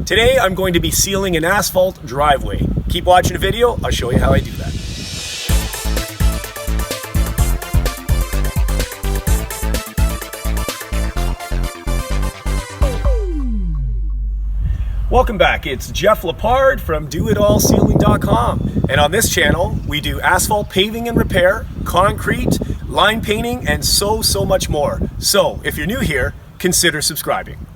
Today I'm going to be sealing an asphalt driveway. Keep watching the video, I'll show you how I do that. Welcome back, it's Jeff Lepard from DoItAllSealing.com, and on this channel we do asphalt paving and repair, concrete, line painting, and so much more. So if you're new here, consider subscribing.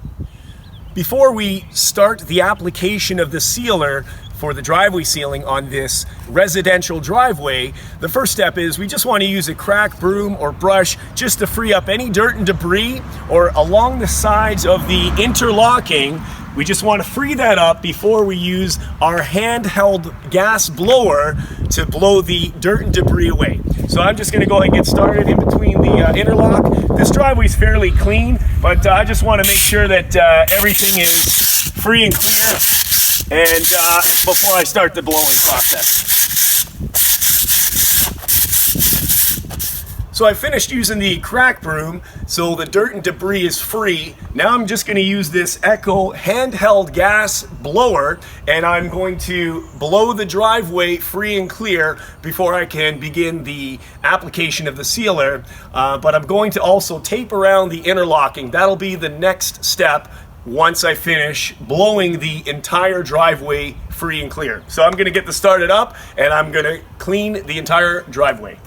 Before we start the application of the sealer for the driveway sealing on this residential driveway, the first step is we just want to use a crack broom or brush just to free up any dirt and debris, or along the sides of the interlocking. We just want to free that up before we use our handheld gas blower to blow the dirt and debris away. So I'm just going to go ahead and get started in between the interlock. This driveway is fairly clean, but I just want to make sure that everything is free and clear and before I start the blowing process. So I finished using the crack broom, so the dirt and debris is free. Now I'm just going to use this Echo handheld gas blower, and I'm going to blow the driveway free and clear before I can begin the application of the sealer. But I'm going to also tape around the interlocking. That'll be the next step once I finish blowing the entire driveway free and clear. So I'm going to get this started up, and I'm going to clean the entire driveway.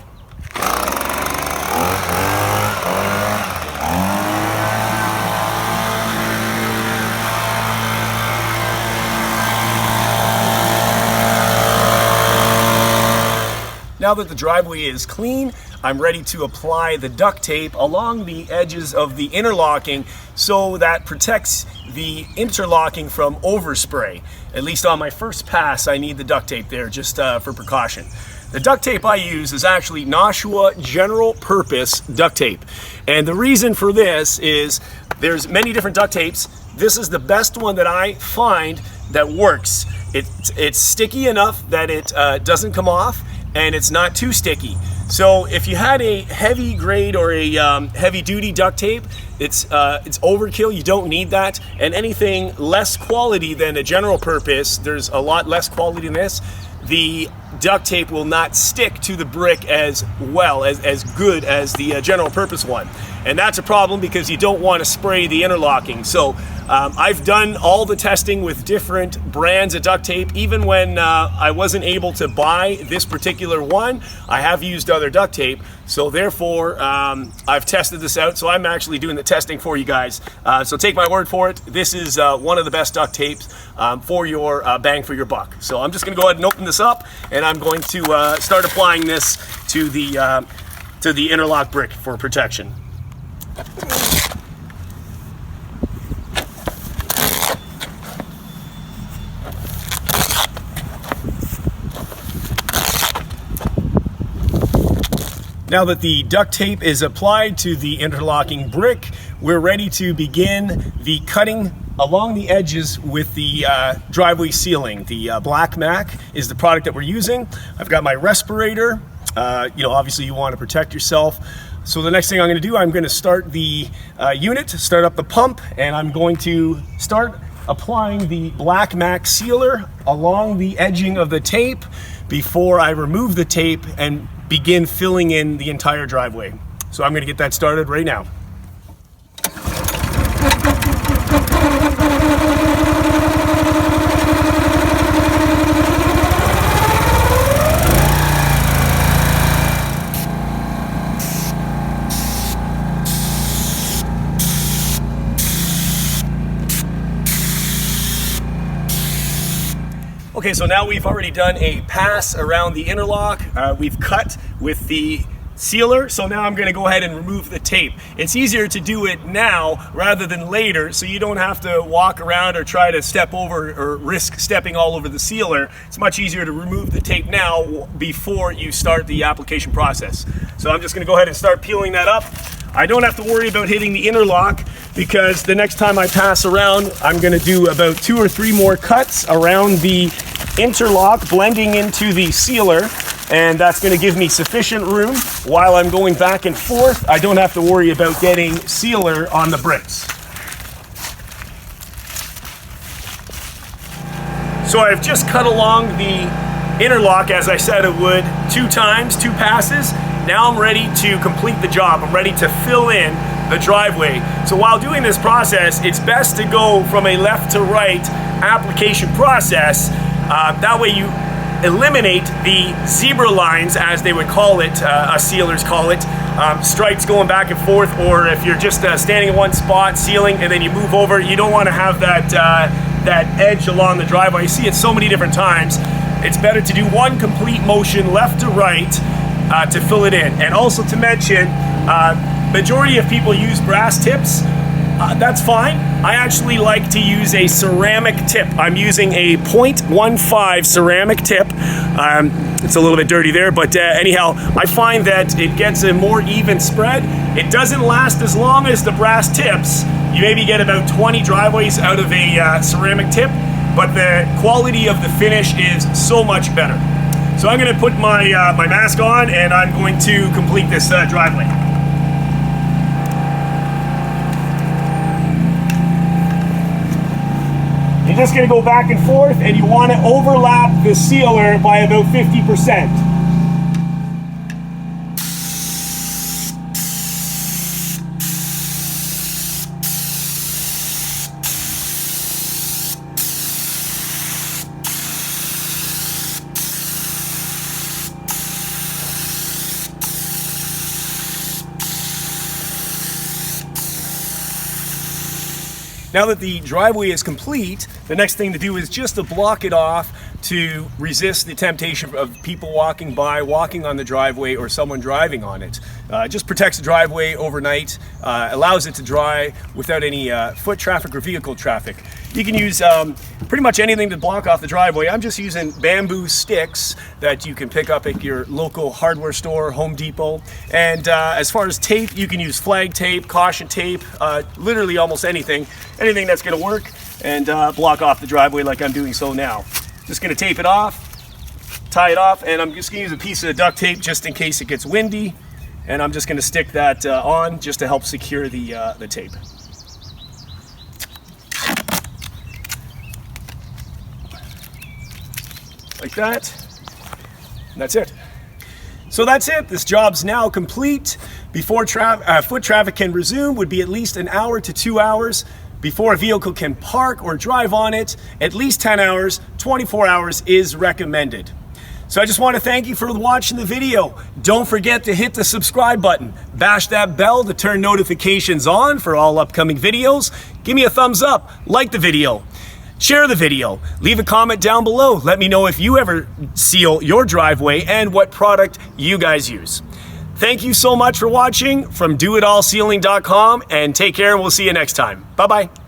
Now that the driveway is clean, I'm ready to apply the duct tape along the edges of the interlocking so that protects the interlocking from overspray. At least on my first pass, I need the duct tape there just for precaution. The duct tape I use is actually Nashua general purpose duct tape. And the reason for this is there's many different duct tapes. This is the best one that I find that works. It's sticky enough that it doesn't come off, and it's not too sticky. So if you had a heavy grade or a heavy duty duct tape, it's overkill. You don't need that. And anything less quality than a general purpose, there's a lot less quality than this, the duct tape will not stick to the brick as well, as good as the general purpose one. And that's a problem because you don't want to spray the interlocking. So I've done all the testing with different brands of duct tape. Even when I wasn't able to buy this particular one, I have used other duct tape. So therefore, I've tested this out. So I'm actually doing the testing for you guys. So take my word for it. This is one of the best duct tapes for your bang for your buck. So I'm just going to go ahead and open this up, and I'm going to start applying this to the interlock brick for protection. Now that the duct tape is applied to the interlocking brick, we're ready to begin the cutting along the edges with the driveway sealing. The Blackmac is the product that we're using. I've got my respirator. Obviously you want to protect yourself. So the next thing I'm going to do, I'm going to start the unit, start up the pump, and I'm going to start applying the Blackmac sealer along the edging of the tape before I remove the tape and begin filling in the entire driveway. So I'm going to get that started right now. Okay, so now we've already done a pass around the interlock. We've cut with the sealer, so now I'm going to go ahead and remove the tape. It's easier to do it now rather than later, so you don't have to walk around or try to step over or risk stepping all over the sealer. It's much easier to remove the tape now before you start the application process. So I'm just going to go ahead and start peeling that up. I don't have to worry about hitting the interlock because the next time I pass around, I'm going to do about 2 or 3 more cuts around the interlock, blending into the sealer, and that's going to give me sufficient room while I'm going back and forth. I don't have to worry about getting sealer on the bricks. So I've just cut along the interlock as I said it would 2 times, 2 passes. Now I'm ready to complete the job. I'm ready to fill in the driveway. So while doing this process, it's best to go from a left to right application process. That way you eliminate the zebra lines, as they would call it, us sealers call it, stripes going back and forth, or if you're just standing in one spot sealing and then you move over, you don't want to have that edge along the driveway. You see it so many different times. It's better to do one complete motion left to right to fill it in. And also to mention, majority of people use brass tips. That's fine. I actually like to use a ceramic tip. I'm using a 0.15 ceramic tip. It's a little bit dirty there, but anyhow, I find that it gets a more even spread. It doesn't last as long as the brass tips. You maybe get about 20 driveways out of a ceramic tip, but the quality of the finish is so much better. So I'm going to put my mask on, and I'm going to complete this driveway. You're just going to go back and forth, and you want to overlap the sealer by about 50%. Now that the driveway is complete, the next thing to do is just to block it off to resist the temptation of people walking by, walking on the driveway, or someone driving on it. Just protects the driveway overnight, allows it to dry without any foot traffic or vehicle traffic. You can use pretty much anything to block off the driveway. I'm just using bamboo sticks that you can pick up at your local hardware store, Home Depot. And as far as tape, you can use flag tape, caution tape, literally almost anything that's going to work, and block off the driveway like I'm doing so now. Just going to tape it off, tie it off, and I'm just going to use a piece of duct tape just in case it gets windy, and I'm just going to stick that on just to help secure the tape. Like that, and that's it. So that's it. This job's now complete. Before foot traffic can resume would be at least an hour to 2 hours. Before a vehicle can park or drive on it, at least 10 hours, 24 hours is recommended. So I just want to thank you for watching the video. Don't forget to hit the subscribe button. Bash that bell to turn notifications on for all upcoming videos. Give me a thumbs up, like the video. Share the video, leave a comment down below. Let me know if you ever seal your driveway and what product you guys use. Thank you so much for watching from doitallsealing.com, and take care, and we'll see you next time. Bye-bye.